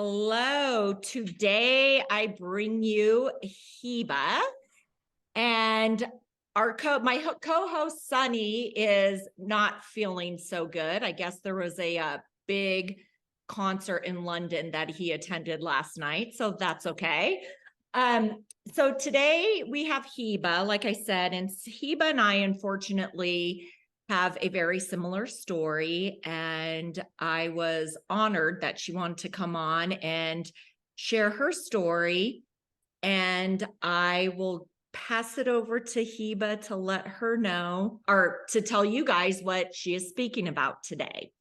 Hello. Today I bring you Heba, and my co-host Sonny is not feeling so good. I guess there was a big concert in London that he attended last night, so that's okay. So today we have Heba, like I said, and Heba and I unfortunately have a very similar story, and I was honored that she wanted to come on and share her story. And I will pass it over to Heba to let her know, or to tell you guys what she is speaking about today.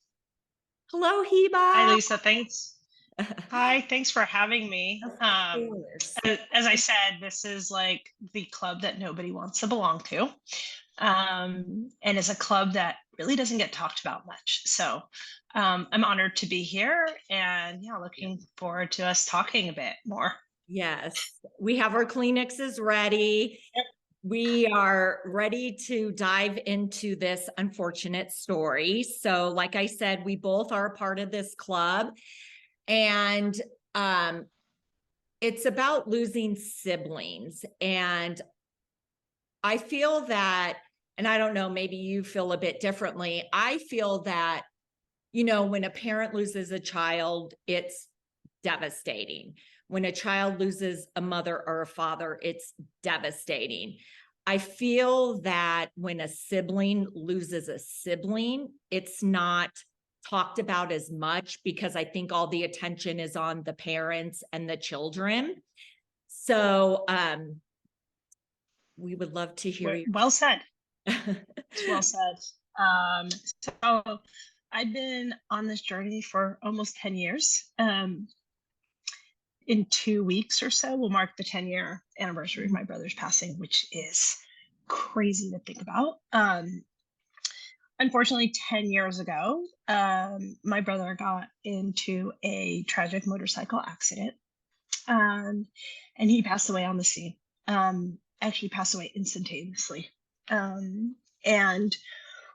Hello, Hi, Heba. Lisa. Thanks. Hi, thanks for having me. Of course. As I said, this is like the club that nobody wants to belong to. And it's a club that really doesn't get talked about much. So I'm honored to be here and yeah, looking forward to us talking a bit more. Yes, we have our Kleenexes ready. Yep. We are ready to dive into this unfortunate story. So, like I said, we both are a part of this club, and it's about losing siblings. And I feel that, and I don't know, maybe you feel a bit differently. I feel that, when a parent loses a child, it's devastating. When a child loses a mother or a father, it's devastating. I feel that when a sibling loses a sibling, it's not talked about as much because I think all the attention is on the parents and the children. So we would love to hear you. Well said. It's well said. So I've been on this journey for almost 10 years. In 2 weeks or so, we'll mark the 10-year anniversary of my brother's passing, which is crazy to think about. Unfortunately, 10 years ago, my brother got into a tragic motorcycle accident, and he passed away on the scene. Actually passed away instantaneously. And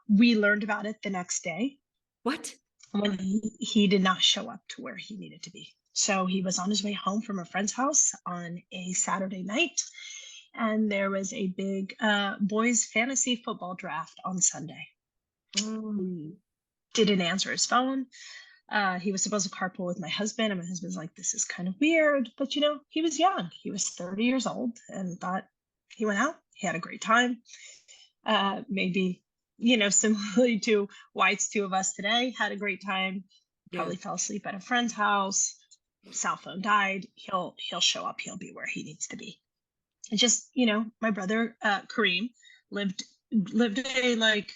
we learned about it the next day. What? When he did not show up to where he needed to be. So he was on his way home from a friend's house on a Saturday night, and there was a big boys fantasy football draft on Sunday. He didn't answer his phone. He was supposed to carpool with my husband, and my husband's like, this is kind of weird. But, he was young. He was 30 years old and thought he went out. He had a great time. Maybe, similarly to why it's two of us today, had a great time. Probably fell asleep at a friend's house. Cell phone died. He'll show up. He'll be where he needs to be. And just, my brother, Kareem, lived a like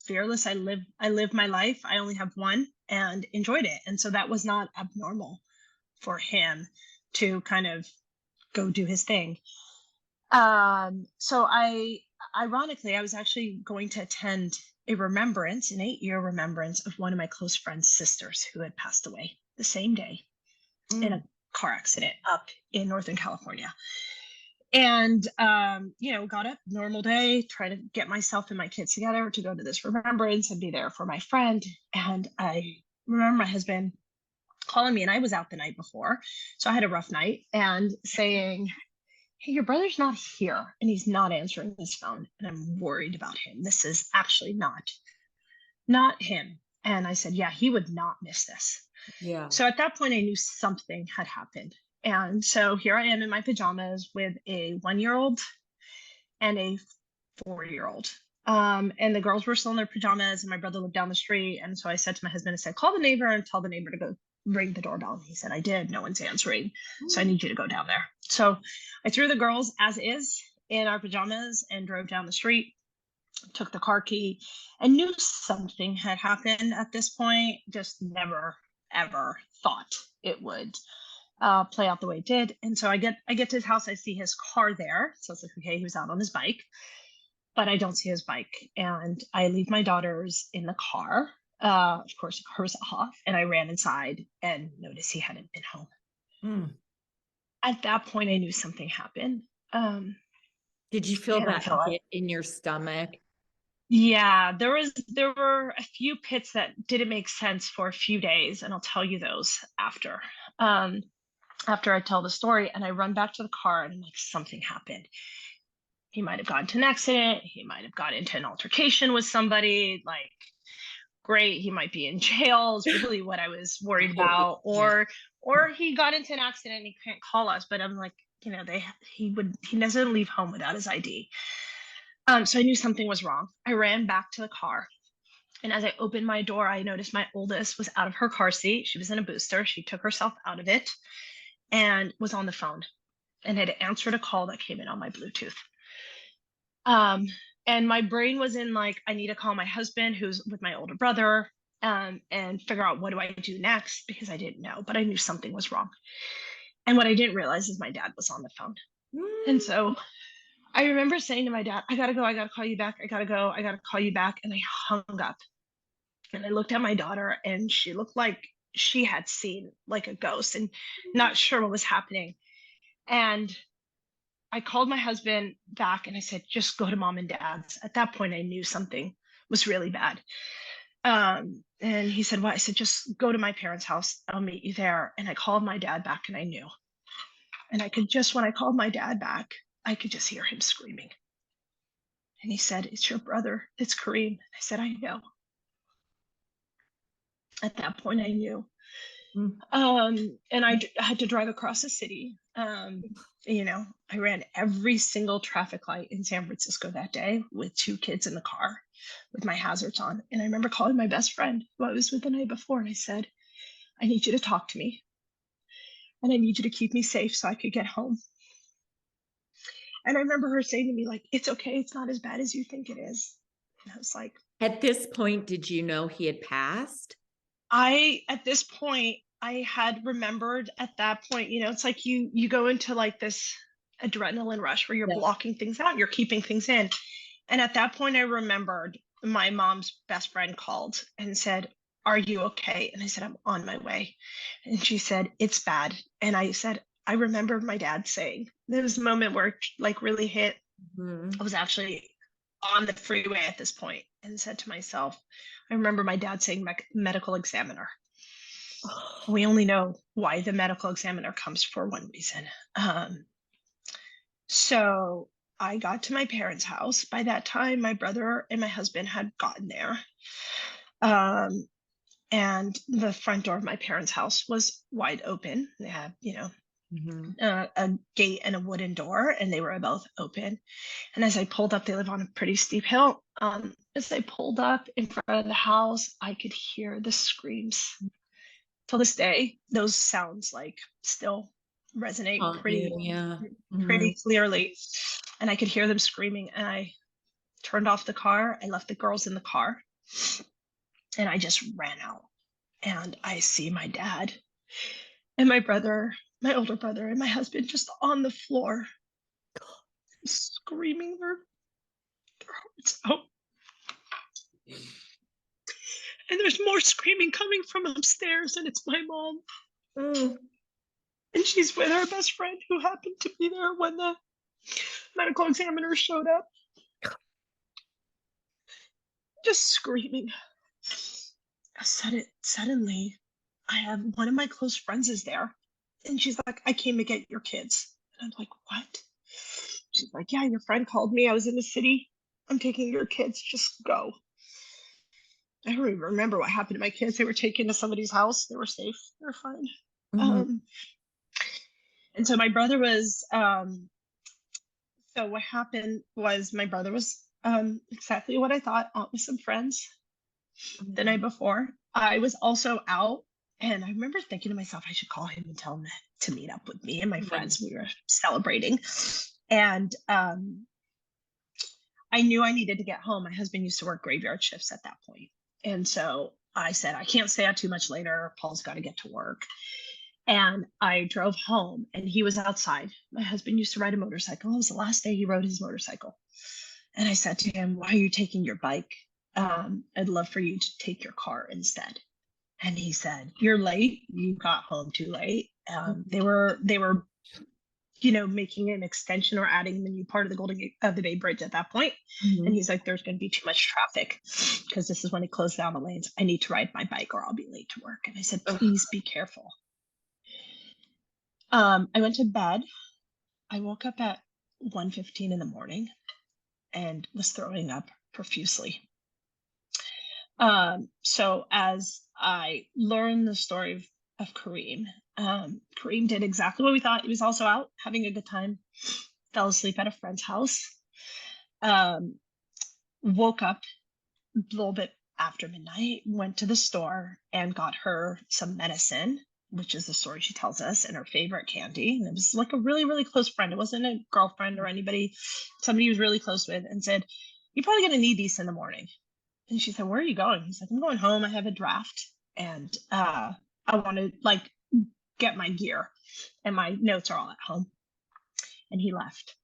fearless. I live my life. I only have one, and enjoyed it. And so that was not abnormal for him to kind of go do his thing. So ironically, I was actually going to attend an 8-year remembrance of one of my close friend's sisters who had passed away the same day in a car accident up in Northern California. And, got up, normal day, try to get myself and my kids together to go to this remembrance and be there for my friend. And I remember my husband calling me, and I was out the night before, so I had a rough night, and saying, hey, your brother's not here, and he's not answering his phone, and I'm worried about him. This is actually not him. And I said, yeah, he would not miss this. Yeah. So at that point, I knew something had happened. And so here I am in my pajamas with a 1-year-old and a 4-year-old. And the girls were still in their pajamas, and my brother lived down the street. And so I said to my husband, I said, call the neighbor and tell the neighbor to go ring the doorbell. And he said, I did. No one's answering. So I need you to go down there. So I threw the girls as is in our pajamas and drove down the street, took the car key, and knew something had happened at this point. Just never, ever thought it would play out the way it did. And so I get to his house. I see his car there. So it's like, okay, he was out on his bike, but I don't see his bike. And I leave my daughters in the car. Of course, the car was off, and I ran inside and noticed he hadn't been home. At that point, I knew something happened. Did you feel that hit in your stomach? Yeah, there were a few pits that didn't make sense for a few days, and I'll tell you those um after I tell the story. And I run back to the car and I'm like, something happened. He might have gotten into an accident, he might have got into an altercation with somebody, like, great, he might be in jail is really what I was worried about, Yeah. or he got into an accident and he can't call us. But I'm like, he doesn't leave home without his ID. So I knew something was wrong. I ran back to the car, and as I opened my door, I noticed my oldest was out of her car seat. She was in a booster. She took herself out of it and was on the phone and had answered a call that came in on my Bluetooth. Um, and my brain was in, like, I need to call my husband, who's with my older brother, and figure out, what do I do next, because I didn't know, but I knew something was wrong. And what I didn't realize is my dad was on the phone. And so I remember saying to my dad, I gotta go, I gotta call you back, I gotta go, I gotta call you back. And I hung up. And I looked at my daughter, and she looked like she had seen, like, a ghost and not sure what was happening. And I called my husband back and I said, just go to mom and dad's. At that point, I knew something was really bad. And he said, what? I said, just go to my parents' house. I'll meet you there. And I called my dad back, and I knew. And when I called my dad back, I could just hear him screaming. And he said, it's your brother. It's Kareem. I said, I know. At that point, I knew. And I had to drive across the city. I ran every single traffic light in San Francisco that day with 2 kids in the car with my hazards on. And I remember calling my best friend, who I was with the night before, and I said, I need you to talk to me, and I need you to keep me safe so I could get home. And I remember her saying to me, like, it's okay, it's not as bad as you think it is. And I was like, At this point, did you know he had passed? at this point, I had remembered at that point, it's like you go into, like, this adrenaline rush where you're Yeah. blocking things out, you're keeping things in. And at that point, I remembered my mom's best friend called and said, are you okay? And I said, I'm on my way. And she said, it's bad. And I said, I remember my dad saying, there was a moment where it, like, really hit. I was actually on the freeway at this point and said to myself, I remember my dad saying medical examiner. We only know why the medical examiner comes for one reason. So I got to my parents' house. By that time, my brother and my husband had gotten there. And the front door of my parents' house was wide open. They had, a gate and a wooden door, and they were both open. And as I pulled up, they live on a pretty steep hill. As I pulled up in front of the house, I could hear the screams. Till this day, those sounds, like, still resonate pretty clearly. And I could hear them screaming, and I turned off the car. I left the girls in the car, and I just ran out. And I see my dad and my brother, my older brother, and my husband just on the floor, screaming their hearts out. And there's more screaming coming from upstairs, and it's my mom. And she's with her best friend, who happened to be there when the medical examiner showed up. Just screaming. Suddenly, I have one of my close friends is there, and she's like, I came to get your kids. And I'm like, what? She's like, yeah, your friend called me. I was in the city. I'm taking your kids. Just go. I don't even remember what happened to my kids. They were taken to somebody's house. They were safe. They were fine. And so my brother was, so what happened was my brother was exactly what I thought, out with some friends the night before. I was also out, and I remember thinking to myself, I should call him and tell him to meet up with me and my friends. We were celebrating. And I knew I needed to get home. My husband used to work graveyard shifts at that point. And so I said, I can't stay out too much later. Paul's got to get to work. And I drove home, and he was outside. My husband used to ride a motorcycle. It was the last day he rode his motorcycle. And I said to him, why are you taking your bike? I'd love for you to take your car instead. And he said, you're late. You got home too late. They were making an extension or adding the new part of the the Bay Bridge at that point. And he's like, there's going to be too much traffic because this is when he closed down the lanes. I need to ride my bike or I'll be late to work. And I said, please be careful. I went to bed. I woke up at 1:15 in the morning and was throwing up profusely. So as I learned the story of Kareem, Kareem did exactly what we thought. He was also out having a good time, fell asleep at a friend's house, woke up a little bit after midnight, went to the store and got her some medicine, which is the story she tells us, and her favorite candy. And it was like a really, really close friend. It wasn't a girlfriend or anybody, somebody he was really close with, and said, you're probably going to need these in the morning. And she said, where are you going? He's like, I'm going home. I have a draft and I want to like get my gear and my notes are all at home. And he left.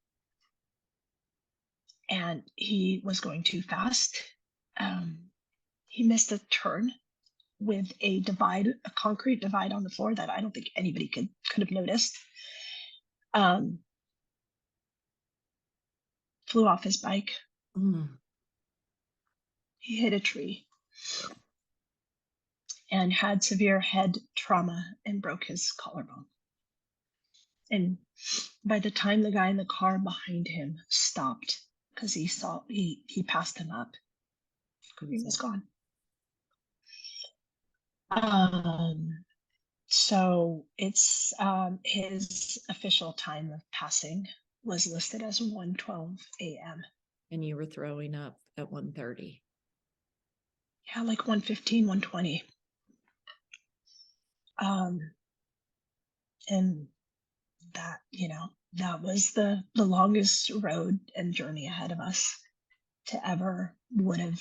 And he was going too fast. He missed a turn with a concrete divide on the floor that I don't think anybody could have noticed. Flew off his bike. He hit a tree and had severe head trauma and broke his collarbone. And by the time the guy in the car behind him stopped, because he passed him up, he was gone. So it's his official time of passing was listed as 1:12 a.m. And you were throwing up at 1:30. Yeah, like 1:15, 1:20. And that, that was the longest road and journey ahead of us to ever would have,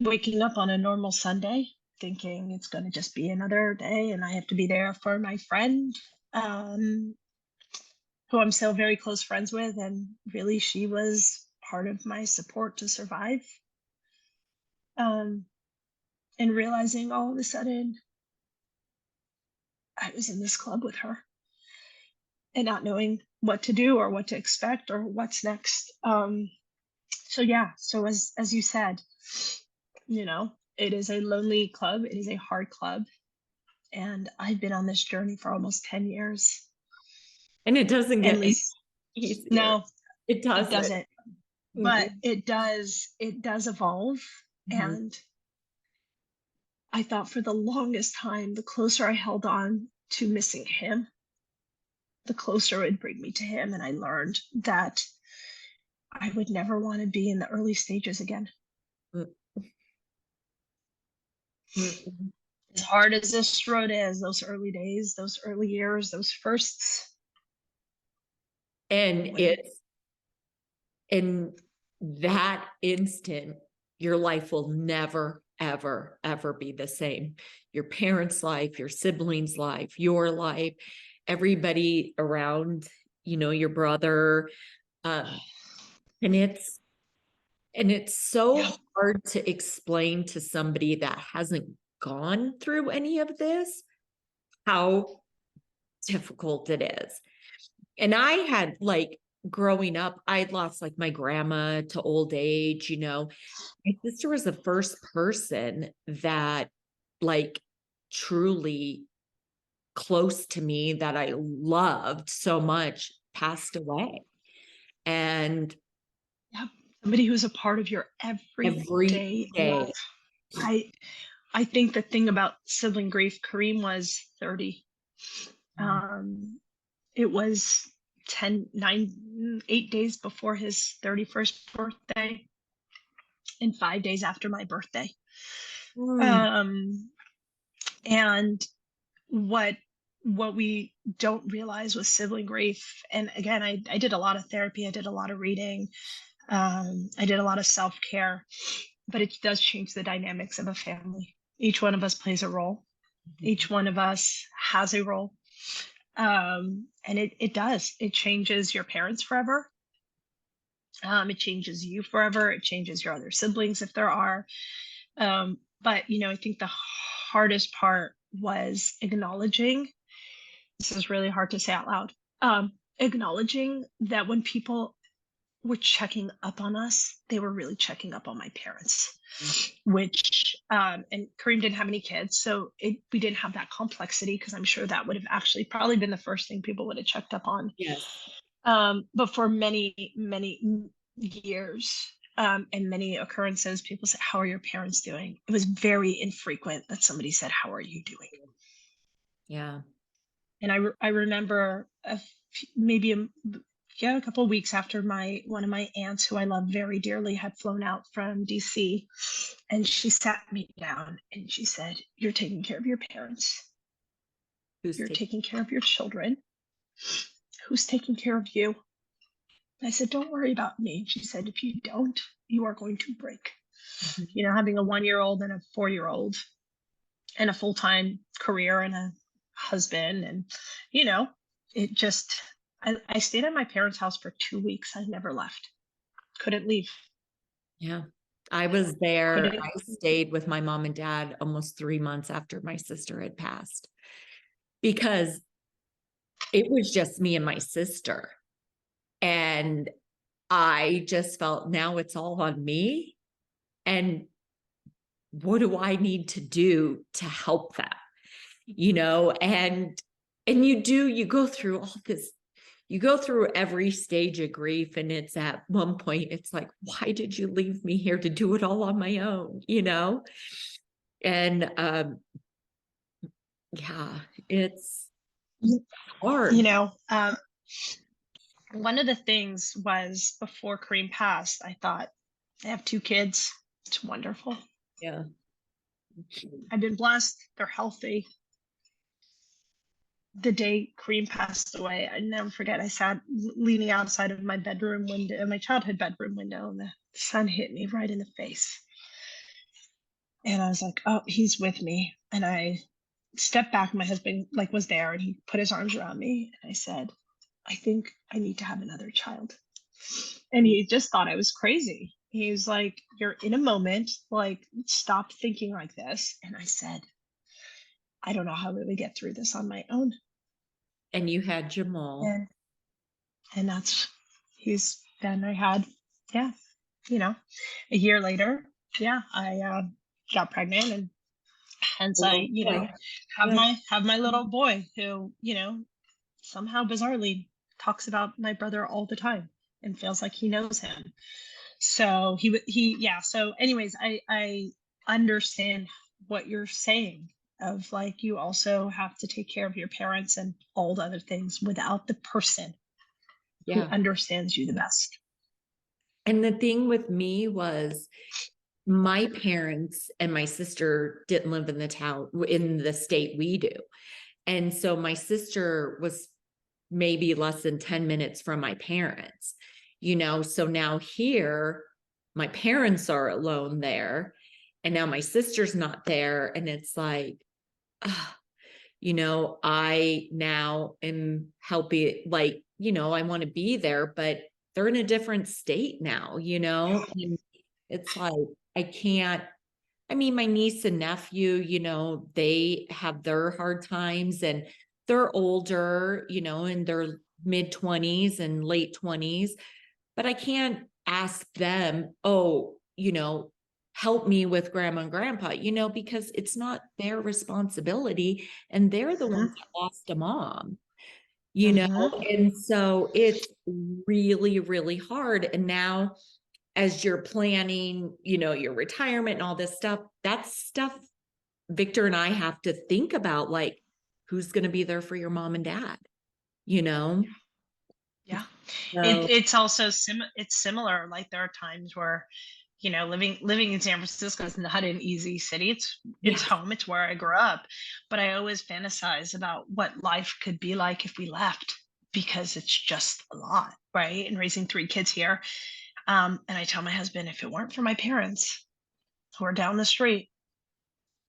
waking up on a normal Sunday thinking it's going to just be another day and I have to be there for my friend, who I'm still very close friends with. And really, she was part of my support to survive. And realizing all of a sudden I was in this club with her and not knowing what to do or what to expect or what's next. So as you said, it is a lonely club. It is a hard club. And I've been on this journey for almost 10 years. And it doesn't get easier. No, it doesn't. But it does evolve. And I thought for the longest time, the closer I held on to missing him, the closer it would bring me to him. And I learned that I would never want to be in the early stages again. As hard as this road is, those early days, those early years, those firsts. And it's in that instant, your life will never, ever, ever be the same. Your parents' life, your siblings' life, your life, everybody around, your brother. And it's so hard to explain to somebody that hasn't gone through any of this, how difficult it is. And I had growing up, I'd lost my grandma to old age, My sister was the first person that truly close to me that I loved so much passed away. And somebody who's a part of your everyday life. I think the thing about sibling grief, Kareem was 30. It was 8 days before his 31st birthday and 5 days after my birthday. And what we don't realize with sibling grief, and again, I did a lot of therapy, I did a lot of reading, I did a lot of self-care, but it does change the dynamics of a family. Each one of us plays a role. Each one of us has a role. And it changes your parents forever. It changes you forever. It changes your other siblings if there are. But, I think the hardest part was acknowledging is really hard to say out loud. Acknowledging that when people were checking up on us, they were really checking up on my parents, which, and Kareem didn't have any kids, so we didn't have that complexity, because I'm sure that would have actually probably been the first thing people would have checked up on. Yes. But for many, many years, and many occurrences, people said, "How are your parents doing?" It was very infrequent that somebody said, "How are you doing?" Yeah. And I remember maybe a couple of weeks after one of my aunts, who I love very dearly, had flown out from DC, and she sat me down and she said, "You're taking care of your parents. Who's You're taking? taking care of your children. Who's taking care of you?" And I said, "Don't worry about me." She said, "If you don't, you are going to break." Mhm. You know, having a 1-year-old and a 4-year-old and a full-time career and a husband, and you know, it just, I stayed at my parents' house for 2 weeks. I never left. Couldn't leave. Yeah. I was there. Couldn't. I stayed with my mom and dad almost 3 months after my sister had passed, because it was just me and my sister. And I just felt now it's all on me. And what do I need to do to help them? And you go through all this, you go through every stage of grief, and it's at one point, it's like, why did you leave me here to do it all on my own? And yeah, it's You hard. know, one of the things was, before Kareem passed, I thought, I have 2 kids. It's wonderful. Yeah. I've been blessed. They're healthy. The day Kareem passed away, I never forget. I sat leaning outside of my bedroom window, my childhood bedroom window, and the sun hit me right in the face. And I was like, "Oh, he's with me." And I stepped back. My husband was there, and he put his arms around me. And I said, "I think I need to have another child." And he just thought I was crazy. He was like, "You're in a moment, stop thinking like this." And I said, "I don't know how we would get through this on my own." And you had Jamal. And that's, then I had, yeah, you know, a year later, yeah, I got pregnant, and hence I, Little boy. have Yeah. my little boy, who, somehow bizarrely talks about my brother all the time and feels like he knows him. So yeah. So anyways, I understand what you're saying, of you also have to take care of your parents and all the other things without the person who Yeah. understands you the best. And the thing with me was, my parents and my sister didn't live in the town, in the state we do. And so my sister was maybe less than 10 minutes from my parents. So now here, my parents are alone there, and now my sister's not there. And it's like, I now am helping, I want to be there, but they're in a different state now. And it's like, I can't. I mean, my niece and nephew, they have their hard times, and they're older, in their mid-20s and late 20s. But I can't ask them, oh, help me with grandma and grandpa, because it's not their responsibility. And they're the ones that lost a mom. Mhm. And so it's really, really hard. And now, as you're planning, your retirement and all this stuff, that's stuff Victor and I have to think about, like, who's going to be there for your mom and dad, you know? Yeah. So, It's also it's similar. There are times where, living in San Francisco is not an easy city. It's yeah, home. It's where I grew up. But I always fantasize about what life could be like if we left, because it's just a lot, right? And raising 3 kids here. And I tell my husband, if it weren't for my parents who are down the street,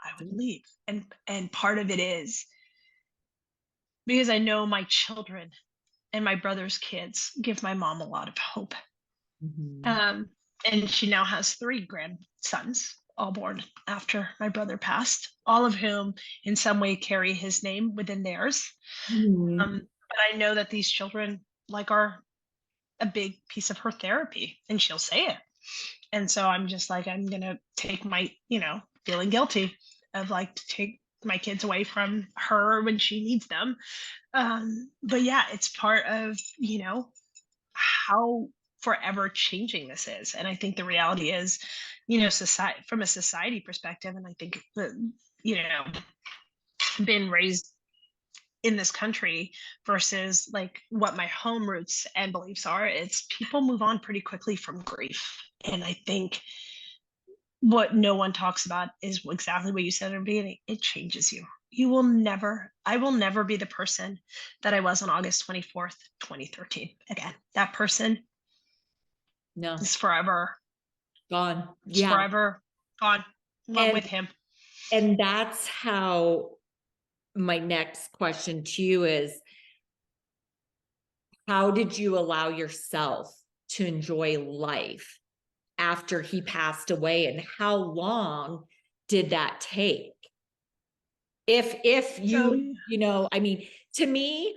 I would leave. And part of it is because I know my children and my brother's kids give my mom a lot of hope. mhm, Um, and she now has 3 grandsons. all born after my brother passed, all of whom in some way carry his name within theirs. Mhm. But I know that these children like are a big piece of her therapy, and she'll say it. And so I'm just like, I'm gonna take my, feeling guilty of like to take my kids away from her when she needs them. But yeah, it's part of, how forever changing this is. And I think the reality is, society from a society perspective, and I think that, you know, been raised in this country versus like what my home roots and beliefs are, it's people move on pretty quickly from grief. And I think what no one talks about is exactly what you said in the beginning. It changes you. I will never be the person that I was on August 24th, 2013 again. That person No, is forever, gone. it's Yeah. forever gone. Went And with him. that's how my next question to you is, how did you allow yourself to enjoy life after he passed away, and how long did that take? If So I mean, to me,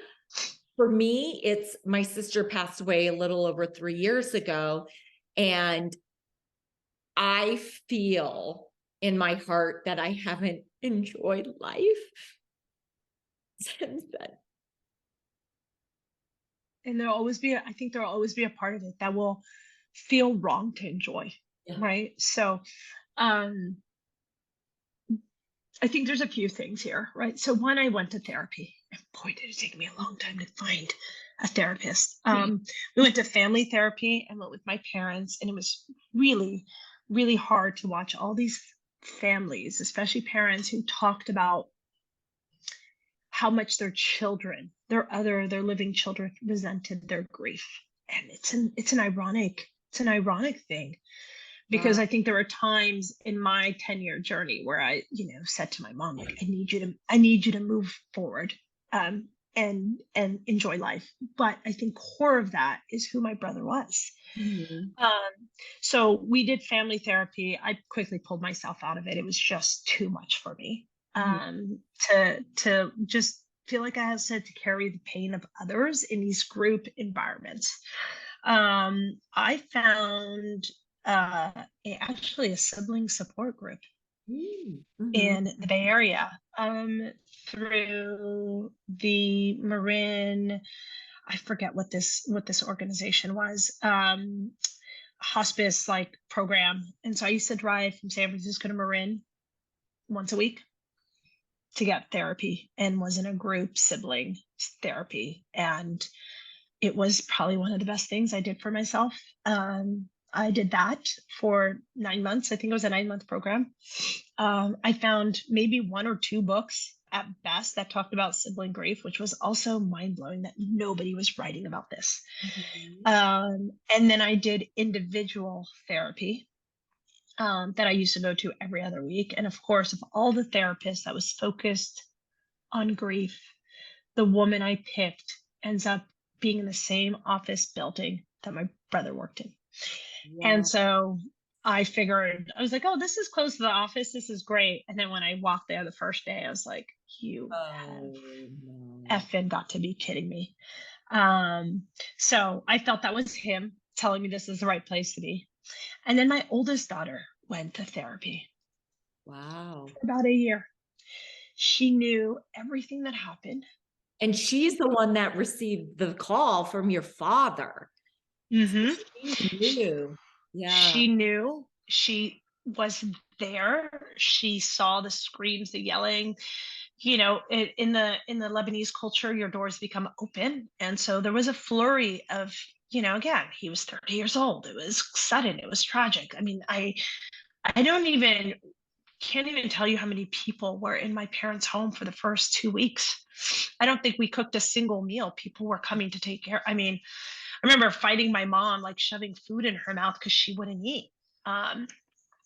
for me, it's my sister passed away a little over 3 years ago, and I feel in my heart that I haven't enjoyed life since then. and I think there'll always be a part of it that will feel wrong to enjoy. Yeah. Right. So um I think there's a few things here, right? So one, I went to therapy, and boy, did it take me a long time to find a therapist. We went to family therapy and went with my parents, and it was really, really hard to watch all these families, especially parents who talked about how much their children, their living children, resented their grief. And it's an ironic thing, because Wow. I think there were times in my 10-year journey where I, said to my mom, like, I need you to move forward, and enjoy life. But I think core of that is who my brother was. Mhm. Um, so we did family therapy. I quickly pulled myself out of it. It was just too much for me. Mhm. To just feel like I had to carry the pain of others in these group environments. I found actually a sibling support group Mm. Mhm. in the Bay Area, through the Marin. I forget what this organization was. Hospice like program. And so I used to drive from San Francisco to Marin once a week to get therapy, and was in a group sibling therapy. And it was probably one of the best things I did for myself. I did that for 9 months. I think it was a 9-month program. I found maybe one or two books at best that talked about sibling grief, which was also mind blowing that nobody was writing about this. Mhm. And then I did individual therapy, that I used to go to every other week. And of course, of all the therapists that was focused on grief, the woman I picked ends up being in the same office building that my brother worked in. And Wow. so I figured, I was like, oh, this is close to the office. This is great. And then when I walked there the first day, I was like, you have Oh, no. effing got to be kidding me. Um, so I felt that was him telling me this is the right place to be. And then my oldest daughter went to therapy Wow. for about a year. She knew everything that happened. And she's the one that received the call from your father. So Mm-hmm. she knew. Yeah. She knew. She was there. She saw the screams, the yelling. In the Lebanese culture, your doors become open, and so there was a flurry of, again, he was 30 years old. It was sudden. It was tragic. I mean, I don't even can't even tell you how many people were in my parents' home for the first 2 weeks. I don't think we cooked a single meal. People were coming to take care. I mean, I remember fighting my mom, like shoving food in her mouth because she wouldn't eat. Um,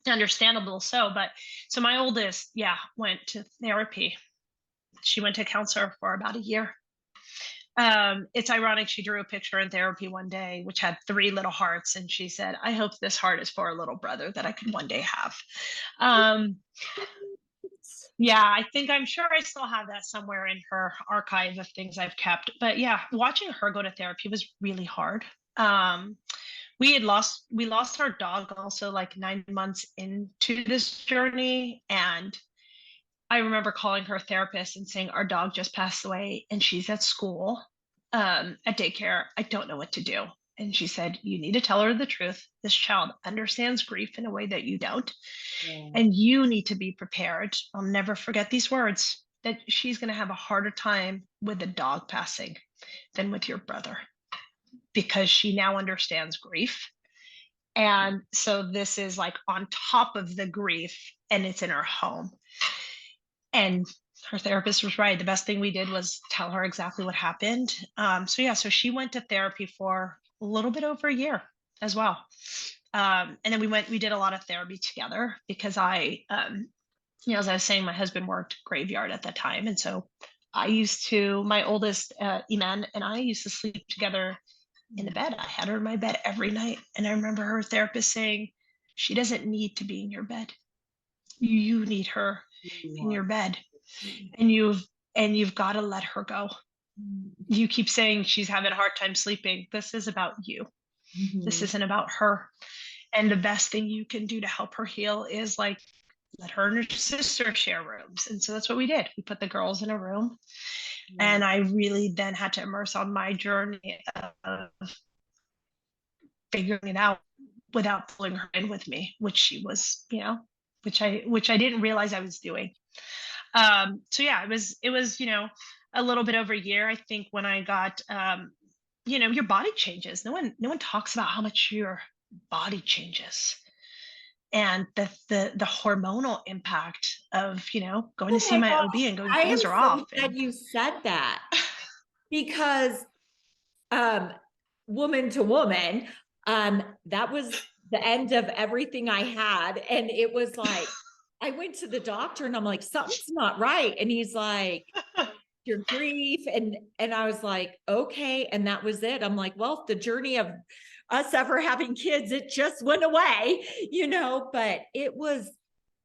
Understandable so, but so my oldest, yeah, went to therapy. She went to a counselor for about a year. It's ironic. She drew a picture in therapy one day, which had three little hearts. And she said, I hope this heart is for a little brother that I could one day have. Um, yeah, I'm sure I still have that somewhere in her archive of things I've kept. But yeah, watching her go to therapy was really hard. Um, we lost our dog also like 9 months into this journey. And I remember calling her therapist and saying, our dog just passed away and she's at school, at daycare. I don't know what to do. And she said, you need to tell her the truth. This child understands grief in a way that you don't. Yeah. And you need to be prepared. I'll never forget these words, that she's going to have a harder time with a dog passing than with your brother, because she now understands grief. And so this is like on top of the grief, and it's in her home. And her therapist was right. The best thing we did was tell her exactly what happened. So yeah, so she went to therapy for a little bit over a year as well. And then we did a lot of therapy together because as I was saying, my husband worked graveyard at that time. And so my oldest, Iman, and I used to sleep together in the bed. I had her in my bed every night. And I remember her therapist saying, she doesn't need to be in your bed. You need her in your bed. And you've got to let her go. You keep saying she's having a hard time sleeping. This is about you. This isn't about her. And the best thing you can do to help her heal is like let her and her sister share rooms. And so that's what we did. We put the girls in a room. And I really then had to immerse on my journey of figuring it out without pulling her in with me, which she was, which I didn't realize I was doing. So yeah, it was a little bit over a year, I think, when I got your body changes. No one talks about how much your body changes, and the hormonal impact of going to Oh see my my God. OB and going, I am things are so off. glad And you said that because um woman to woman, that was the end of everything I had. And it was like, I went to the doctor and I'm like, something's not right. And he's like, your grief. And I was like, okay. And that was it. I'm like, well, the journey of us ever having kids, it just went away, but it was,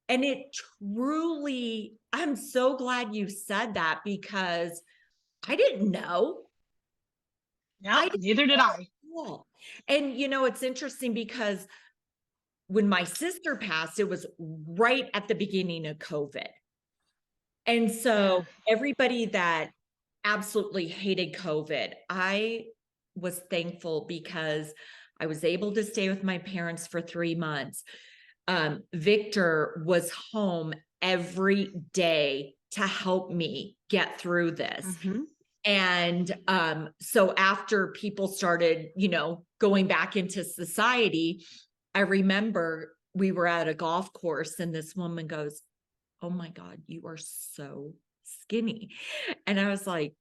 and it truly, I'm so glad you said that because I didn't know. yeah, I didn't neither did I. know. And it's interesting because when my sister passed, it was right at the beginning of COVID. And so everybody that absolutely hated COVID, I was thankful because I was able to stay with my parents for 3 months. Victor was home every day to help me get through this. And so after people started, going back into society, I remember we were at a golf course and this woman goes, oh my God, you are so skinny. And I was like,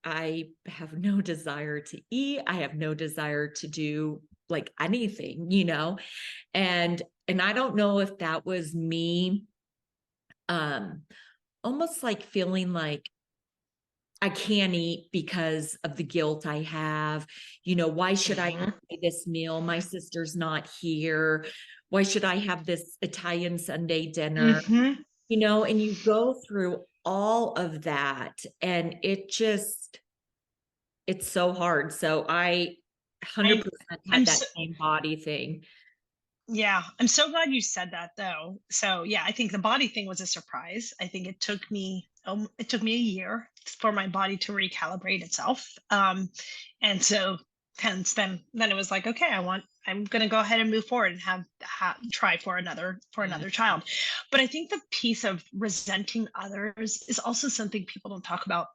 I have no desire to eat. I have no desire to do like anything, and I don't know if that was me, almost like feeling like I can't eat because of the guilt I have. Why should I have this meal? My sister's not here. Why should I have this Italian Sunday dinner? And you go through all of that and it's so hard. So I 100% I'm had that same body thing. Yeah, I'm so glad you said that though. So yeah, I think the body thing was a surprise. I think it took me a year for my body to recalibrate itself. And so hence then it was like, okay, I'm gonna go ahead and move forward and try for another child. But I think the piece of resenting others is also something people don't talk about.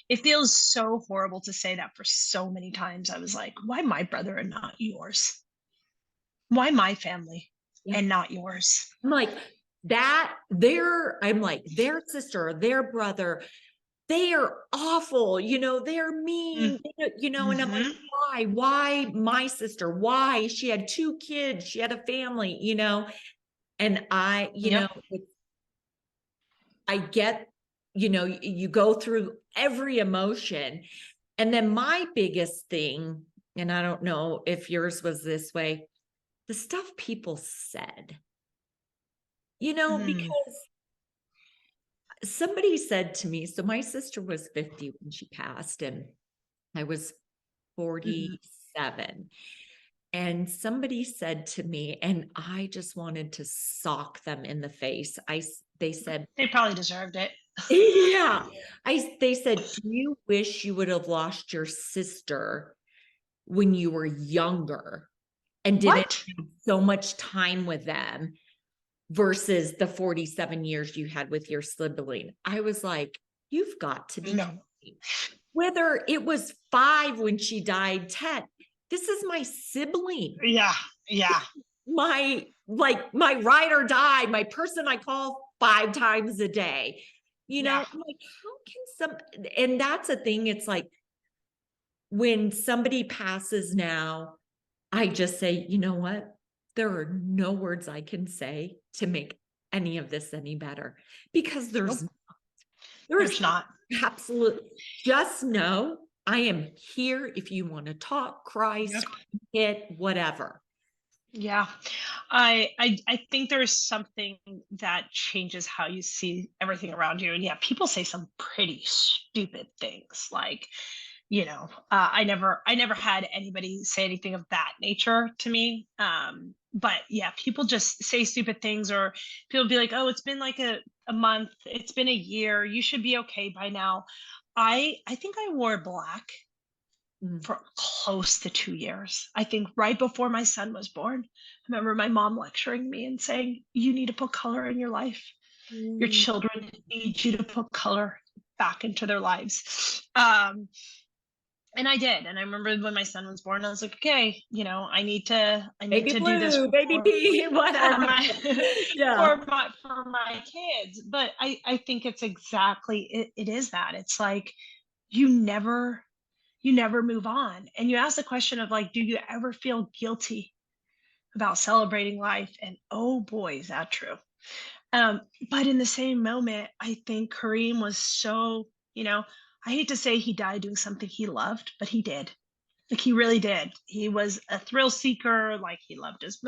It feels so horrible to say that. For so many times I was like, why my brother and not yours? Why my family and not yours? I'm like, I'm like, their sister, their brother, they are awful, they're mean, and I'm like, why my sister? Why? She had 2 kids, she had a family, and I, Yep. I get you know, you go through every emotion. And then my biggest thing, and I don't know if yours was this way, the stuff people said, you know, Mm, because somebody said to me, so my sister was 50 when she passed, and I was mhm. 47. And somebody said to me, and I just wanted to sock them in the face. They said, They probably deserved it. yeah, they said, do you wish you would have lost your sister when you were younger and didn't What? have so much time with them versus the 47 years you had with your sibling? I was like, you've got to be No. kidding. Whether it was 5 when she died, 10, this is my sibling, Yeah. Yeah. my ride or die, my person I call 5 times a day. You know, Yeah. I'm like, how can and that's a thing. It's like when somebody passes now, I just say, you know what? There are no words I can say to make any of this any better, because Nope. there's There's not. absolutely, just know I am here if you want to talk, cry, Yep. scream, hit, whatever. Yeah. I think there's something that changes how you see everything around you. And yeah, people say some pretty stupid things like, I never had anybody say anything of that nature to me. But yeah, people just say stupid things, or people be like, oh, it's been like a month, it's been a year, you should be okay by now. I think I wore black Mm. for close to 2 years. I think right before my son was born, I remember my mom lecturing me and saying, you need to put color in your life. Your Mm. children need you to put color back into their lives. And I did. And I remember when my son was born, I was like, okay, I need Baby to do this blue, baby pink, for whatever. my Yeah. for my kids. But I think it's exactly it is that. It's like you never you never move on. And you ask the question of like, do you ever feel guilty about celebrating life? And oh boy, is that true. Um, but in the same moment, I think Kareem was so, I hate to say he died doing something he loved, but he did. Like he really did. He was a thrill seeker. Like he loved his.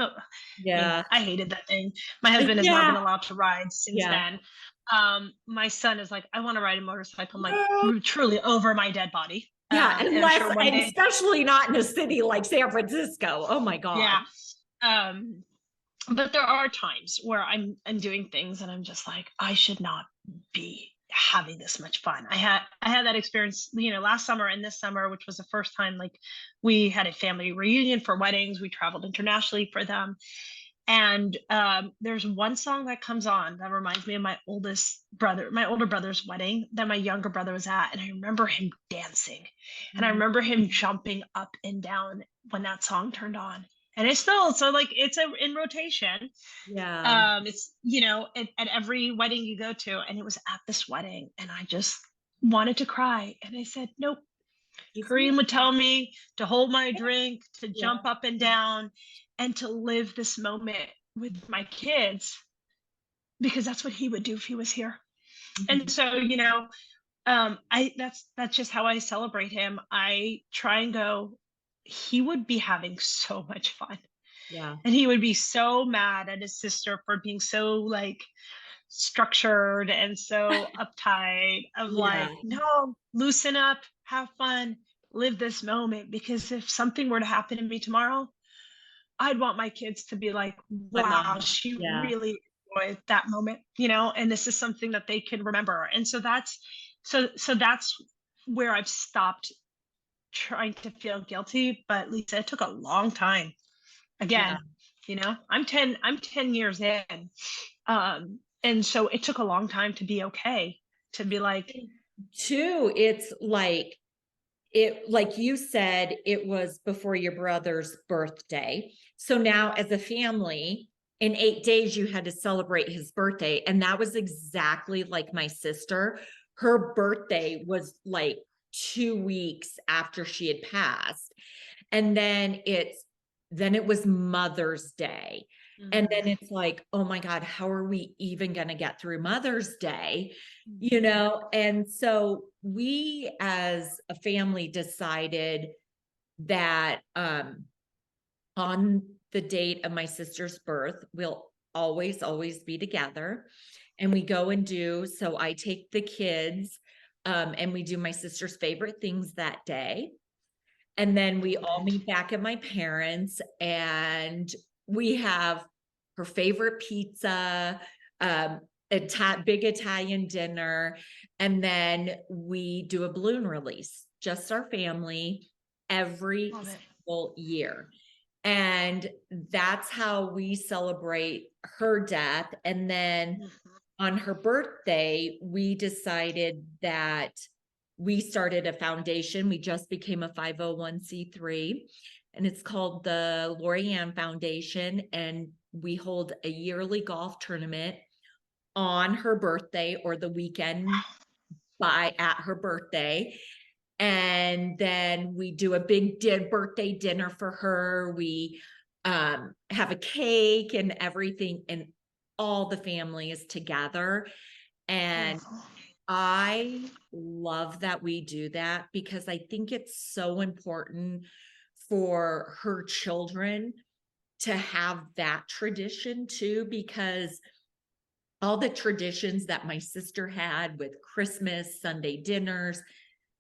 Yeah. I hated that thing. My husband has not Yeah. been allowed to ride since Yeah. then. My son is like, I want to ride a motorcycle. I'm like, Well, truly over my dead body. yeah, And I'm unless, sure one and day, especially not in a city like San Francisco. Oh my God. yeah. Um, but there are times where I'm doing things and I'm just like, I should not be having this much fun. I had that experience, last summer and this summer, which was the first time like we had a family reunion for weddings. We traveled internationally for them. And there's one song that comes on that reminds me of my older brother's wedding that my younger brother was at. And I remember him dancing and I Mm. remember him jumping up and down when that song turned on. And it's still, so like it's in rotation. Yeah. It's, at every wedding you go to. And it was at this wedding. And I just wanted to cry. And I said, nope. He's Kareem not. would tell me to hold my drink, to Yeah. jump up and down, and to live this moment with my kids because that's what he would do if he was here. And Mhm. so, I that's just how I celebrate him. I try and go. He would be having so much fun, Yeah. and he would be so mad at his sister for being so like structured and so uptight of Yeah. like, no, loosen up, have fun, live this moment. Because if something were to happen to me tomorrow, I'd want my kids to be like, But wow, mom. she Yeah. really enjoyed that moment, and this is something that they can remember. And so that's where I've stopped trying to feel guilty. But Lisa, it took a long time. Yeah. Again, I'm 10 years in. And so it took a long time to be okay, to be like, Two, it's like you said, it was before your brother's birthday. So now as a family, in 8 days, you had to celebrate his birthday. And that was exactly like my sister. Her birthday was like 2 weeks after she had passed. And then it's then it was Mother's Day. And then Mhm. it's like, oh my God, how are we even going to get through Mother's Day? You Mhm. know? And so we as a family decided that on the date of my sister's birth, we'll always be together. And we go and do, so I take the kids and we do my sister's favorite things that day. And then we Love all it. meet back at my parents and we have her favorite pizza, big Italian dinner. And then we do a balloon release, just our family every Love it. single year. And that's how we celebrate her death. And then Mhm. on her birthday, we decided that we started a foundation. We just became a 501c3, and it's called the Lori Ann Foundation. And we hold a yearly golf tournament on her birthday or the weekend at her birthday. And then we do a big birthday dinner for her. We have a cake and everything, and all the family is together. And Beautiful. I love that we do that because I think it's so important for her children to have that tradition too, because all the traditions that my sister had with Christmas, Sunday dinners,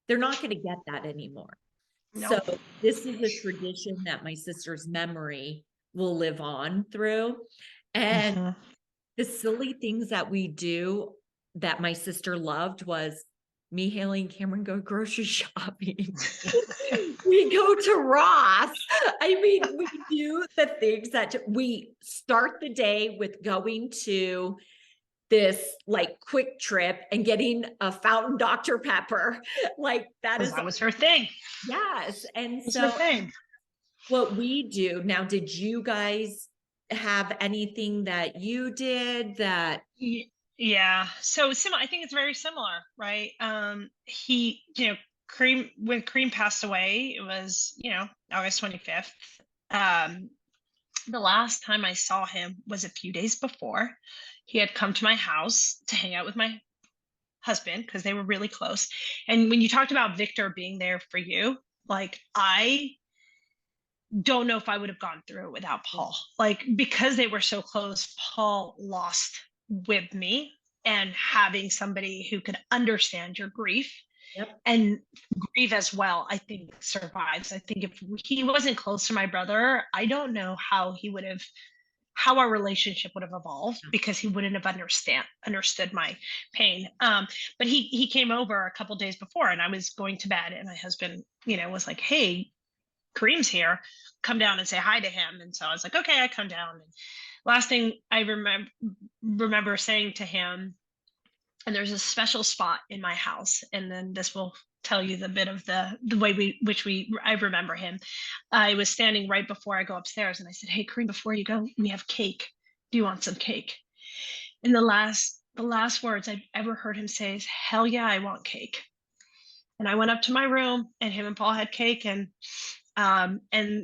they're not going to get that anymore. So Nope. this is a tradition that my sister's memory will live on through. And Mhm. the silly things that we do that my sister loved was me, Haley, and Cameron go grocery shopping. We go to Ross. I mean, we do the things that we start the day with going to this like quick trip and getting a fountain Dr. Pepper. Like that Because is, that was her thing. yes. And That was her so thing. what we do now, did you guys have anything that you did that? Yeah. So similar. I think it's very similar, right? He, Cream when Cream passed away, it was, August 25th. Um, the last time I saw him was a few days before. He had come to my house to hang out with my husband because they were really close. And when you talked about Victor being there for you, like I don't know if I would have gone through it without Paul. Like because they were so close, Paul lost with me, and having somebody who could understand your grief Yep. and grieve as well, I think survives. I think if he wasn't close to my brother, I don't know how our relationship would have evolved because he wouldn't have understood my pain. But he came over a couple days before, and I was going to bed, and my husband, was like, "Hey, Kareem's here, come down and say hi to him." And so I was like, okay, I come down. And last thing I remember saying to him, and there's a special spot in my house, and then this will tell you the bit of the way I remember him. I was standing right before I go upstairs, and I said, "Hey, Kareem, before you go, we have cake. Do you want some cake?" And the last words I've ever heard him say is, "Hell yeah, I want cake." And I went up to my room, and him and Paul had cake, and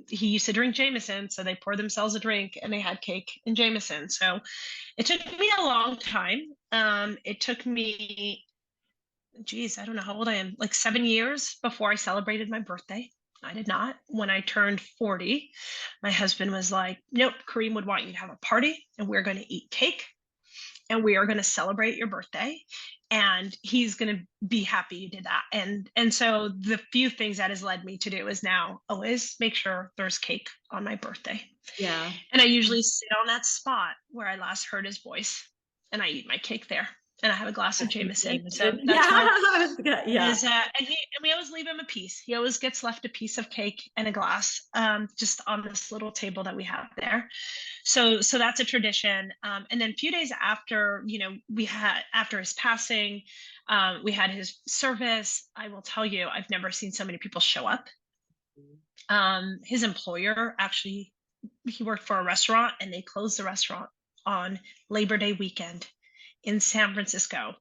he used to drink Jameson, so they poured themselves a drink and they had cake and Jameson. So it took me a long time. It took me, geez, I don't know how old I am, like 7 years before I celebrated my birthday. I did not. When I turned 40, my husband was like, "Nope, Kareem would want you to have a party, and we're going to eat cake, and we are going to celebrate your birthday, and he's going to be happy you did that." And so the few things that has led me to do is now always make sure there's cake on my birthday, Yeah. and I usually sit on that spot where I last heard his voice, and I eat my cake there, and I have a glass of Jameson. So that's how Yeah. is and we always leave him a piece. He always gets left a piece of cake and a glass, just on this little table that we have there. So that's a tradition. And then a few days after, we had after his passing, we had his service. I will tell you, I've never seen so many people show up. His employer actually, he worked for a restaurant, and they closed the restaurant on Labor Day weekend in San Francisco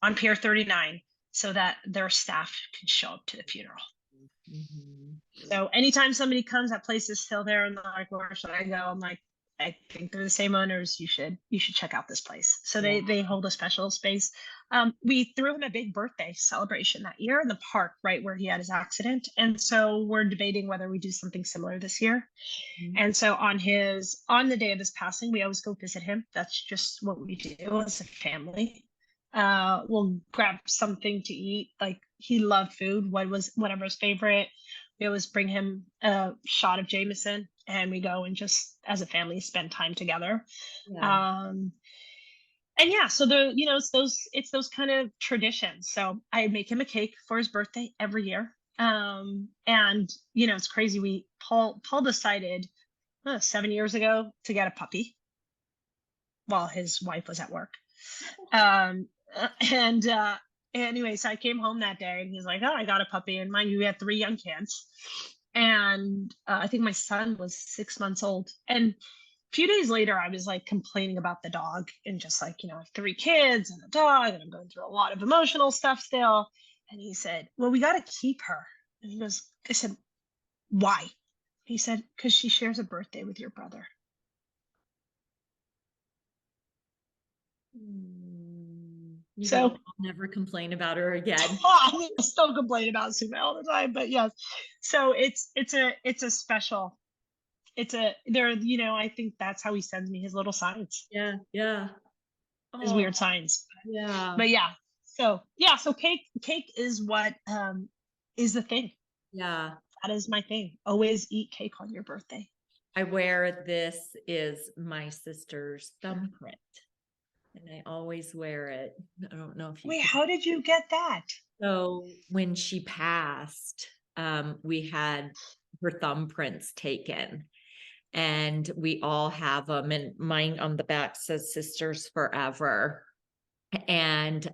on Pier 39 so that their staff can show up to the funeral. Mhm. So anytime somebody comes, that place is still there, and they're like, "Where should I go?" I'm like, "I think they're the same owners. You should check out this place." So Yeah. they hold a special space. We threw him a big birthday celebration that year in the park, right where he had his accident, and so we're debating whether we do something similar this year. Mhm. And so on the day of his passing, we always go visit him. That's just what we do as a family. We'll grab something to eat. Like, he loved food. What was whatever his favorite. We always bring him a shot of Jameson, and we go and just as a family spend time together. Yeah. Um, and yeah, so it's those kind of traditions. So I make him a cake for his birthday every year. And it's crazy. Paul decided 7 years ago to get a puppy while his wife was at work. Um, and anyways, I came home that day, and he's like, "Oh, I got a puppy." And mind you, we had 3 young kids, and I think my son was 6 months old. And a few days later, I was like complaining about the dog, and just like, I have 3 kids and a dog, and I'm going through a lot of emotional stuff still. And he said, "Well, we got to keep her." And I said, "Why?" He said, "Because she shares a birthday with your brother." You go, So "I'll never complain about her again." I still complain about Sume all the time, but yes. So it's a special. I think that's how he sends me his little signs, Yeah, yeah. his Oh, weird signs. yeah, But yeah, so cake is what is the thing. yeah. That is my thing. Always eat cake on your birthday. I wear this is my sister's thumbprint, and I always wear it. I don't know if you Wait, can. how did you get that? So when she passed, we had her thumbprints taken, and we all have them. And mine on the back says "Sisters Forever." And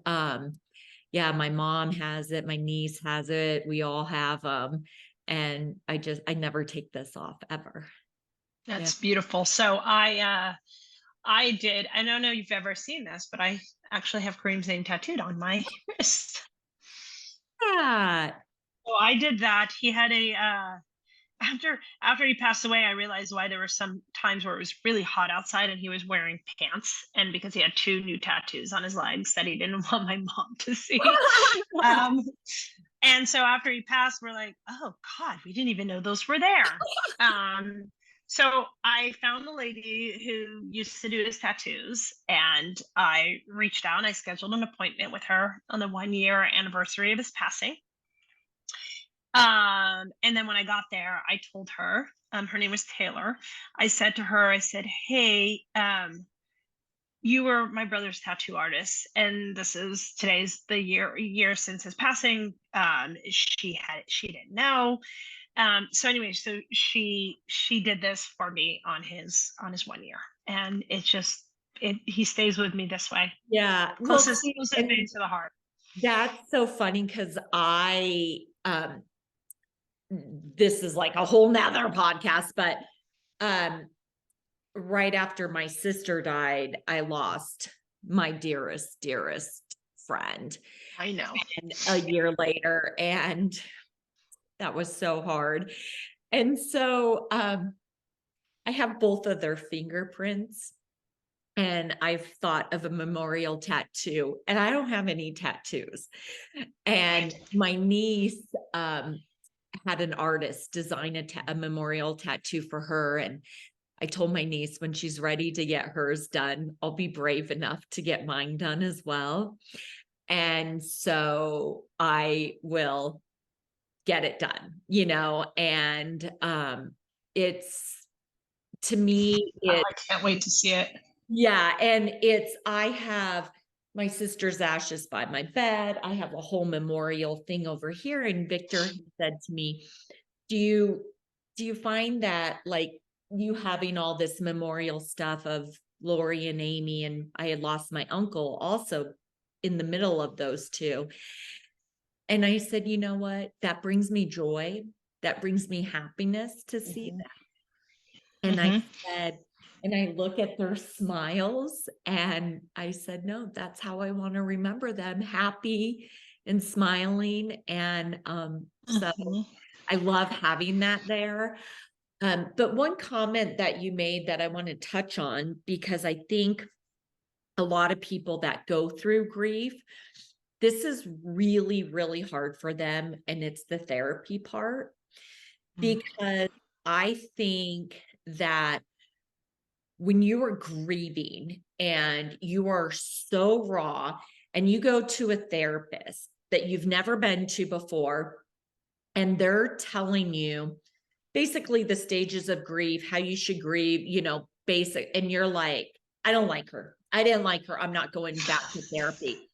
yeah, my mom has it, my niece has it, we all have them. And I never take this off ever. Yeah. That's beautiful. So I don't know if you've ever seen this, but I actually have Kareem's name tattooed on my wrist. Yeah. So I did that. He had a after he passed away, I realized why there were some times where it was really hot outside and he was wearing pants, and because he had 2 new tattoos on his legs that he didn't want my mom to see. Um, and so after he passed, we're like, "Oh God, we didn't even know those were there." Um, so I found the lady who used to do his tattoos, and I reached out and I scheduled an appointment with her on the 1 year anniversary of his passing. And then when I got there, I told her, her name was Taylor. I said to her, I said, "Hey, you were my brother's tattoo artist, and today's the year since his passing." She didn't know. So anyway, so she did this for me on his 1 year, and he stays with me this way. Yeah. Well, Closest see, closest and thing to the heart. that's so funny because this is like a whole nother podcast, but um right after my sister died, I lost my dearest friend. I know. And a year later, and that was so hard. And so I have both of their fingerprints, and I've thought of a memorial tattoo, and I don't have any tattoos. And my niece had an artist design a memorial tattoo for her, and I told my niece when she's ready to get hers done, I'll be brave enough to get mine done as well. And so I will get it done, and it's to me, I can't wait to see it. yeah, and I have my sister's ashes by my bed. I have a whole memorial thing over here. And Victor said to me, do you find that, like, you having all this memorial stuff of Lori and Amy, and I had lost my uncle also in the middle of those two. And I said, you know what? That brings me joy. That brings me happiness to see Mhm. that. And I Mhm. said, and I look at their smiles, and I said, no, that's how I want to remember them, happy and smiling. And so Mhm. I love having that there. But one comment that you made that I want to touch on, because I think a lot of people that go through grief, this is really, really hard for them. And it's the therapy part, Mm. because I think that when you are grieving and you are so raw and you go to a therapist that you've never been to before, and they're telling you basically the stages of grief, how you should grieve, basic, and you're like, I don't like her. I didn't like her. I'm not going back to therapy.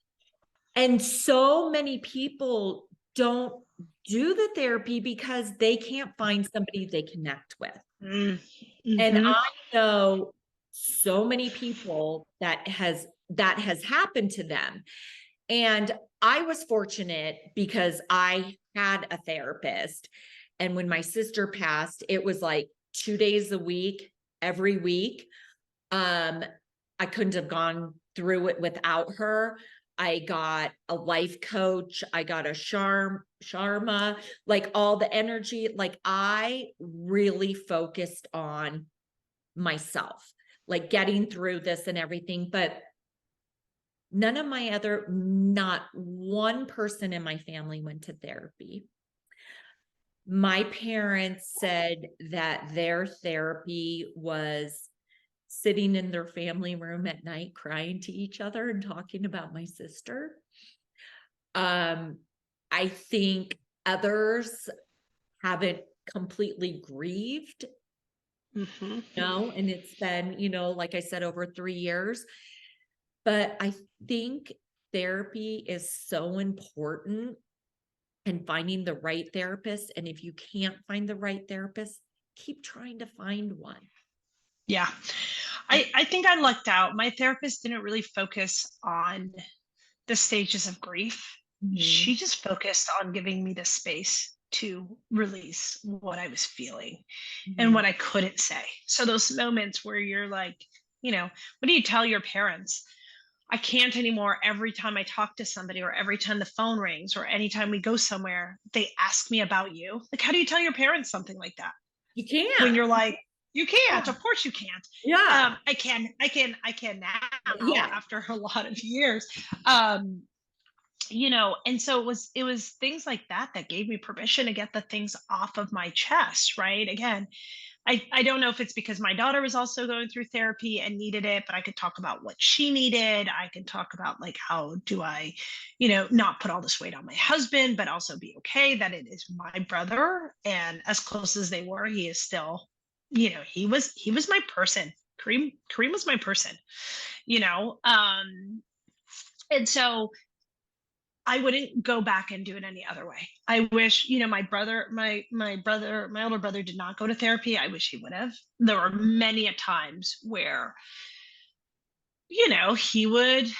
And so many people don't do the therapy because they can't find somebody they connect with. Mm. And Mhm. I know so many people that has happened to them. And I was fortunate because I had a therapist. And when my sister passed, it was like 2 days a week, every week. I couldn't have gone through it without her. I got a life coach. I got a Sharma, like all the energy. Like I really focused on myself, like getting through this and everything. But not one person in my family went to therapy. My parents said that their therapy was sitting in their family room at night, crying to each other and talking about my sister. I think others haven't completely grieved, Mhm. and it's been, like I said, over 3 years. But I think therapy is so important, and finding the right therapist. And if you can't find the right therapist, keep trying to find one. Yeah. I think I lucked out. My therapist didn't really focus on the stages of grief. She Mhm. just focused on giving me the space to release what I was feeling and Mhm. what I couldn't say. So those moments where you're like, what do you tell your parents? I can't anymore. Every time I talk to somebody, or every time the phone rings, or anytime we go somewhere, they ask me about you. Like, how do you tell your parents something like that You when can't. you're like, you can't? Yeah. Of course you can't. Yeah. I can now Yeah. after a lot of years. Um, and so it was things like that that gave me permission to get the things off of my chest, right? Again, I don't know if it's because my daughter was also going through therapy and needed it, but I could talk about what she needed. I can talk about like, how do I, not put all this weight on my husband, but also be okay that it is my brother. And as close as they were, he is still, he was my person. Kareem was my person, you know. And so I wouldn't go back and do it any other way. I wish, my older brother did not go to therapy. I wish he would have. There were many a times where, he would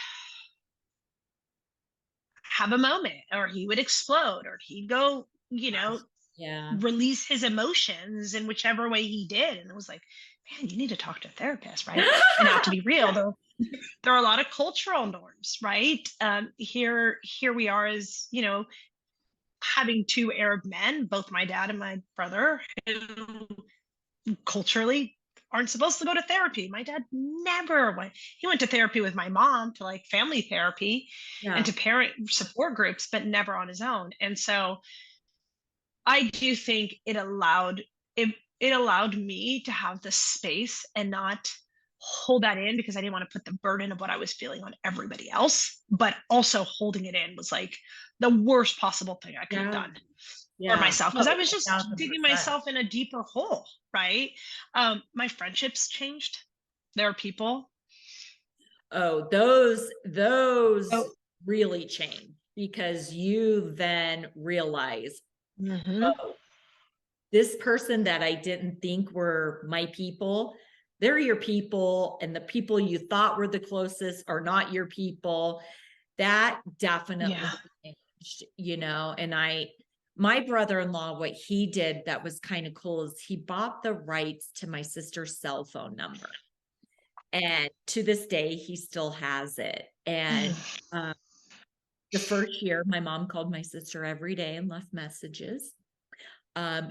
have a moment, or he would explode, or he'd go, Yeah. release his emotions in whichever way he did. And it was like, man, you need to talk to a therapist, right? And now, to be real, though, there are a lot of cultural norms, right? Here we are as, having two Arab men, both my dad and my brother, who culturally aren't supposed to go to therapy. My dad never went. He went to therapy with my mom, to like family therapy and Yeah. to parent support groups, but never on his own. And so I do think it allowed me to have the space and not hold that in, because I didn't want to put the burden of what I was feeling on everybody else. But also holding it in was like the worst possible thing I could have Yeah. done for Yeah. myself, because I Oh, was just digging 1,000%. myself in a deeper hole, right? My friendships changed. There are people. Oh, those Oh, really change, because you then realize, mhm. oh, this person that I didn't think were my people, they're your people, and the people you thought were the closest are not your people. That definitely Yeah. changed, and my brother-in-law, what he did that was kind of cool is he bought the rights to my sister's cell phone number. And to this day, he still has it. And uh, the first year, my mom called my sister every day and left messages.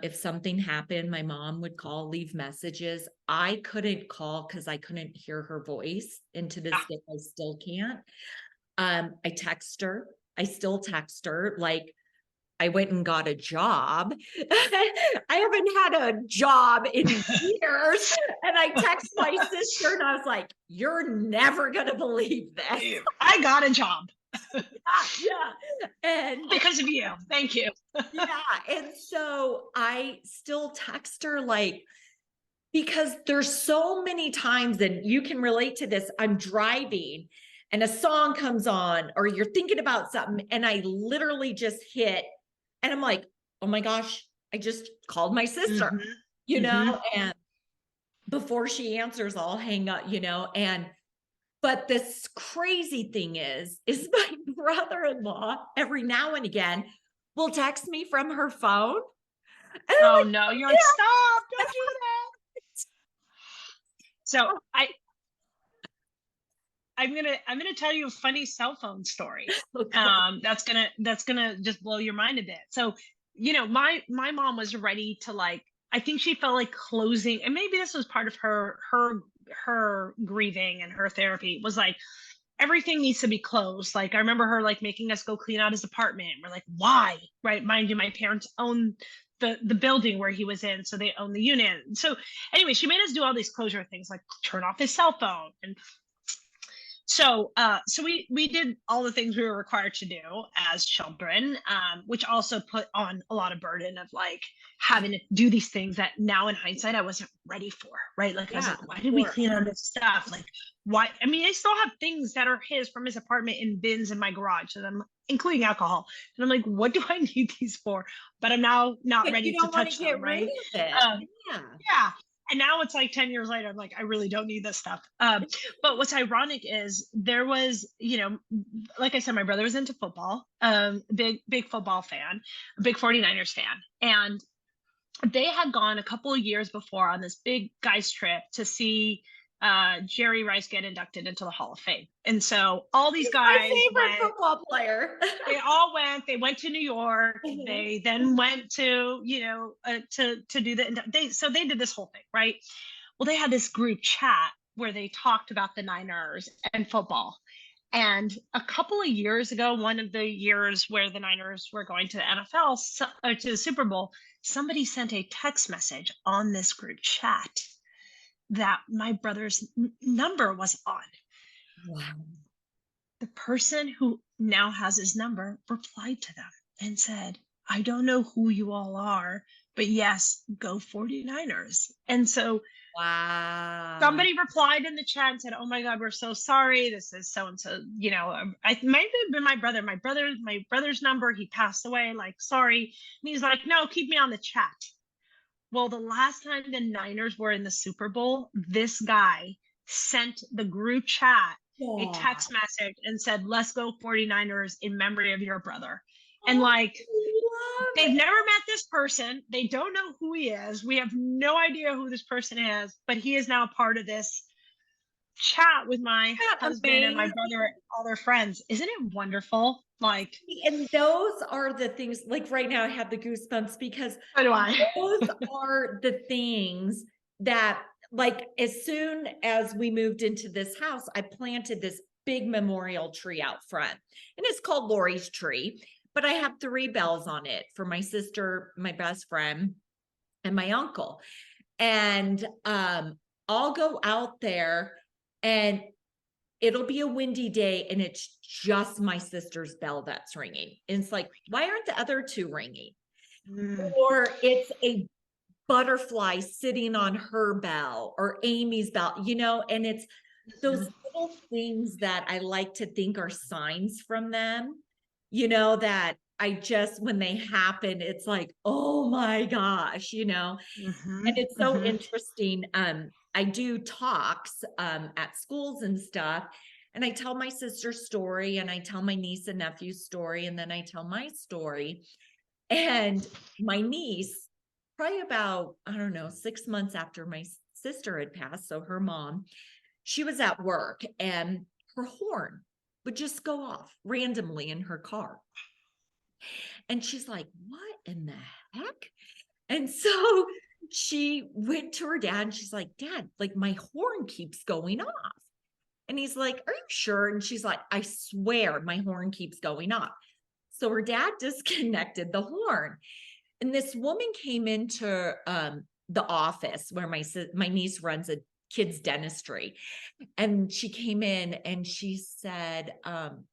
If something happened, my mom would call, leave messages. I couldn't call because I couldn't hear her voice. And to this day, I still can't. I text her. I still text her. Like, I went and got a job. I haven't had a job in years. And I text my sister and I was like, you're never going to believe this. I got a job. Yeah. And because of you. Thank you. yeah. And so I still text her, like, because there's so many times, and you can relate to this. I'm driving and a song comes on, or you're thinking about something, and I literally just hit, and I'm like, oh my gosh, I just called my sister, and before she answers, I'll hang up, but this crazy thing is my brother-in-law every now and again will text me from her phone. And oh like, no, you're like, stop, don't do that. So I'm gonna tell you a funny cell phone story. Okay. That's gonna just blow your mind a bit. So, my mom was ready to, like, I think she felt like closing, and maybe this was part of her grieving and her therapy, was like, everything needs to be closed. Like, I remember her like making us go clean out his apartment. We're like, why? Right? Mind you, my parents own the building where he was in, so they own the unit. So anyway, she made us do all these closure things, like turn off his cell phone. And so we did all the things we were required to do as children, which also put on a lot of burden of, like, having to do these things that now in hindsight I wasn't ready for, right? Like, I was like, why did we clean out this stuff? Like, why? I mean, I still have things that are his from his apartment in bins in my garage, and I'm including alcohol. And I'm like, what do I need these for? But I'm now not ready to touch them, right? Yeah. And now it's like 10 years later, I'm like, I really don't need this stuff. But what's ironic is there was, like I said, my brother was into football, big football fan, a big 49ers fan. And they had gone a couple of years before on this big guys trip to see Jerry Rice get inducted into the Hall of Fame. And so all these guys, my favorite football player. They all went. They went to New York. They then went to, to do so they did this whole thing, right? Well, they had this group chat where they talked about the Niners and football. And a couple of years ago, one of the years where the Niners were going to the NFL, or to the Super Bowl, somebody sent a text message on this group chat that my brother's number was on. Wow. The person who now has his number replied to them and said, I don't know who you all are, but yes, go 49ers. And so wow, somebody replied in the chat and said, oh my God, we're so sorry. This is so-and-so, I might have been my brother's number. He passed away, like, sorry. And he's like, no, keep me on the chat. Well, the last time the Niners were in the Super Bowl, this guy sent the group chat a text message and said, let's go 49ers in memory of your brother. And like, they've never met this person. They don't know who he is. We have no idea who this person is, but he is now part of this chat with my husband and my brother and all their friends. Isn't it wonderful? Like, and those are the things, like right now I have the goosebumps because so do I. Those are the things that, like, as soon as we moved into this house, I planted this big memorial tree out front, and it's called Lori's tree, but I have 3 bells on it for my sister, my best friend, and my uncle. And I'll go out there and it'll be a windy day and it's just my sister's bell that's ringing. And it's like, why aren't the other 2 ringing? Or it's a butterfly sitting on her bell or Amy's bell, and it's those little things that I like to think are signs from them, that I just, when they happen, it's like, oh my gosh, and it's so interesting. I do talks at schools and stuff, and I tell my sister's story and I tell my niece and nephew's story, and then I tell my story. And my niece, probably about, I don't know, 6 months after my sister had passed, so her mom, she was at work and her horn would just go off randomly in her car. And she's like, what in the heck? And so she went to her dad and she's like, Dad, like my horn keeps going off. And he's like, Are you sure? And she's like, I swear my horn keeps going off. So her dad disconnected the horn. And this woman came into the office where my niece runs a kids dentistry. And she came in and she said, I'm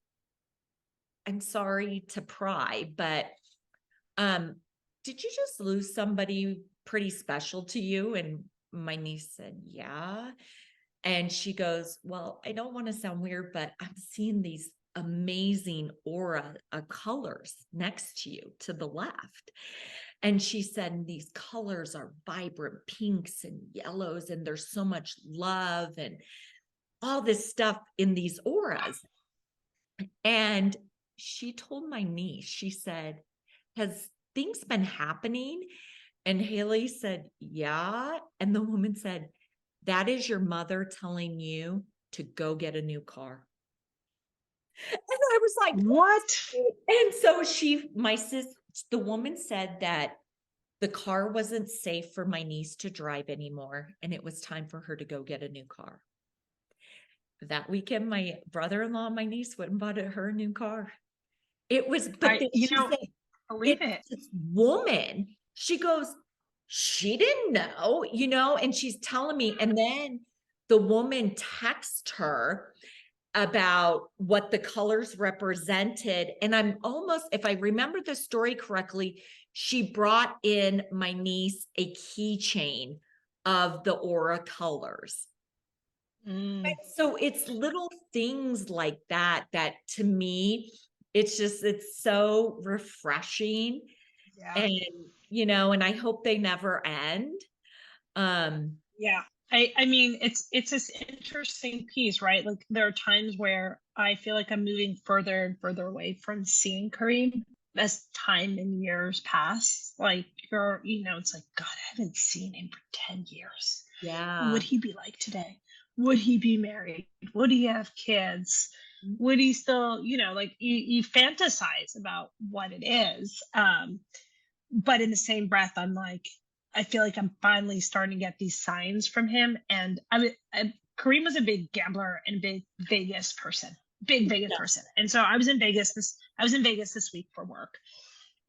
sorry to pry, but did you just lose somebody pretty special to you? And my niece said, Yeah. And she goes, Well, I don't want to sound weird, but I'm seeing these amazing aura of colors next to you to the left. And she said, These colors are vibrant pinks and yellows, and there's so much love and all this stuff in these auras. And she told my niece, she said, Has things been happening? And Haley said, Yeah. And the woman said, That is your mother telling you to go get a new car. And I was like, What? and so the woman said that the car wasn't safe for my niece to drive anymore. And it was time for her to go get a new car. That weekend, my brother-in-law and my niece went and bought her a new car. It was, but then she said, believe it. this woman, she goes, she didn't know, and she's telling me. And then the woman texts her about what the colors represented. And I'm almost, if I remember the story correctly, she brought in my niece a keychain of the aura colors. Mm, So it's little things like that, that to me, it's so refreshing. yeah. And, and I hope they never end. Yeah. I mean, it's this interesting piece, right? Like there are times where I feel like I'm moving further and further away from seeing Kareem as time and years pass. Like it's like, God, I haven't seen him for 10 years. Yeah. Would he be like today? Would he be married? Would he have kids? Would he still, like you fantasize about what it is. But in the same breath, I'm like, I feel like I'm finally starting to get these signs from him. And Kareem was a big gambler and big Vegas person, And so I was in Vegas this week for work.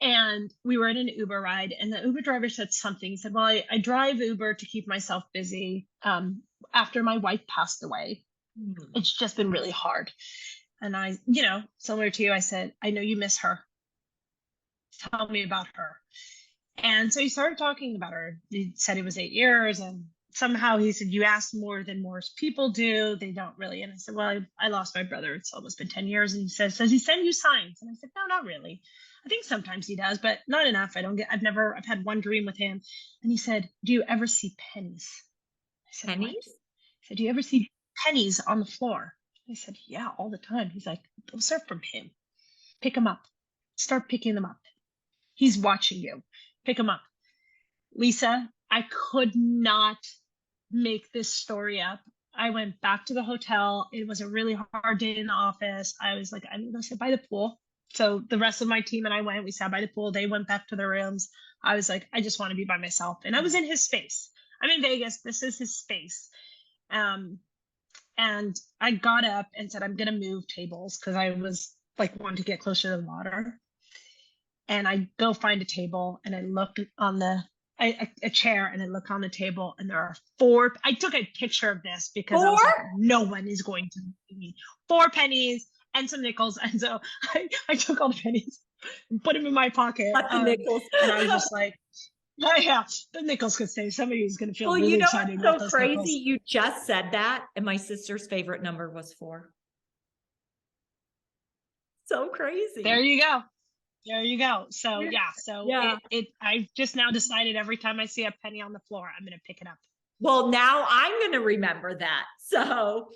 And we were in an Uber ride, and the Uber driver said something. He said, Well, I drive Uber to keep myself busy. After my wife passed away, it's just been really hard. And I, similar to you, I said, I know you miss her. Tell me about her. And so he started talking about her. He said it was 8 years, and somehow he said, You ask more than most people do. They don't really. And I said, Well, I lost my brother. It's almost been 10 years. And he says, Does he send you signs? And I said, No, not really. I think sometimes he does, but not enough. I've had one dream with him. And he said, Do you ever see pennies? I said, Pennies? What? He said, Do you ever see pennies on the floor? I said, Yeah, all the time. He's like, Those are from him. Pick them up. Start picking them up. He's watching you. Pick them up. Lisa, I could not make this story up. I went back to the hotel. It was a really hard day in the office. I was like, I'm going to sit by the pool. So the rest of my team and I went, we sat by the pool. They went back to their rooms. I was like, I just want to be by myself. And I was in his space. I'm in Vegas. This is his space. And I got up and said, I'm going to move tables because I was like wanting to get closer to the water. And I go find a table and I look on a chair and I look on the table and there are four. I took a picture of this because I was like, no one is going to give me 4 pennies and some nickels. And so I took all the pennies and put them in my pocket. The nickels. And I was just like, oh, yeah, the nickels could stay. Somebody is going to feel really excited about those crazy. Nickels. You just said that, and my sister's favorite number was 4. So crazy. There you go. There you go. So yeah. I've just now decided every time I see a penny on the floor, I'm going to pick it up. Well, now I'm going to remember that. So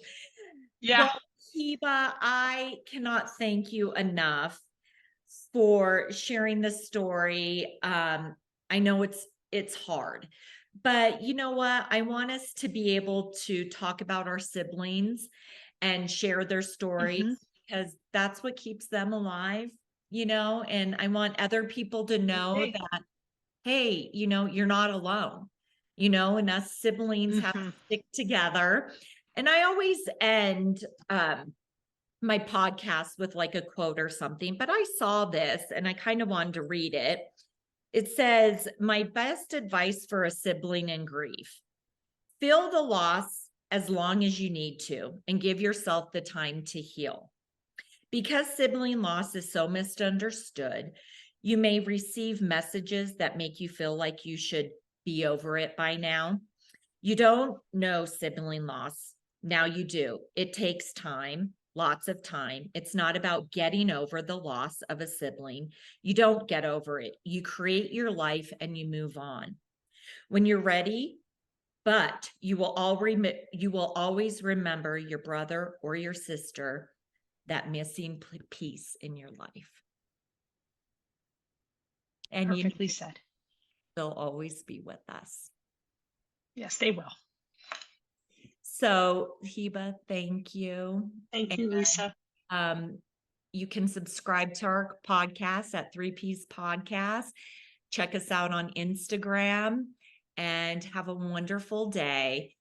yeah. Well, Heba, I cannot thank you enough for sharing this story. I know it's hard, but you know what? I want us to be able to talk about our siblings and share their stories because that's what keeps them alive, and I want other people to know that hey, you're not alone, and us siblings have to Hmm. stick together. And I always end my podcast with like a quote or something, but I saw this and I kind of wanted to read it. It says, my best advice for a sibling in grief: feel the loss as long as you need to and give yourself the time to heal. Because sibling loss is so misunderstood, you may receive messages that make you feel like you should be over it by now. You don't know sibling loss. Now you do. It takes time, lots of time. It's not about getting over the loss of a sibling. You don't get over it. You create your life and you move on. When you're ready, but you will always remember your brother or your sister, that missing piece in your life. And Perfectly said. they'll always be with us. Yes, they will. So, Heba, thank you. Thank you, Lisa. You can subscribe to our podcast at 3Ps Podcast. Check us out on Instagram and have a wonderful day.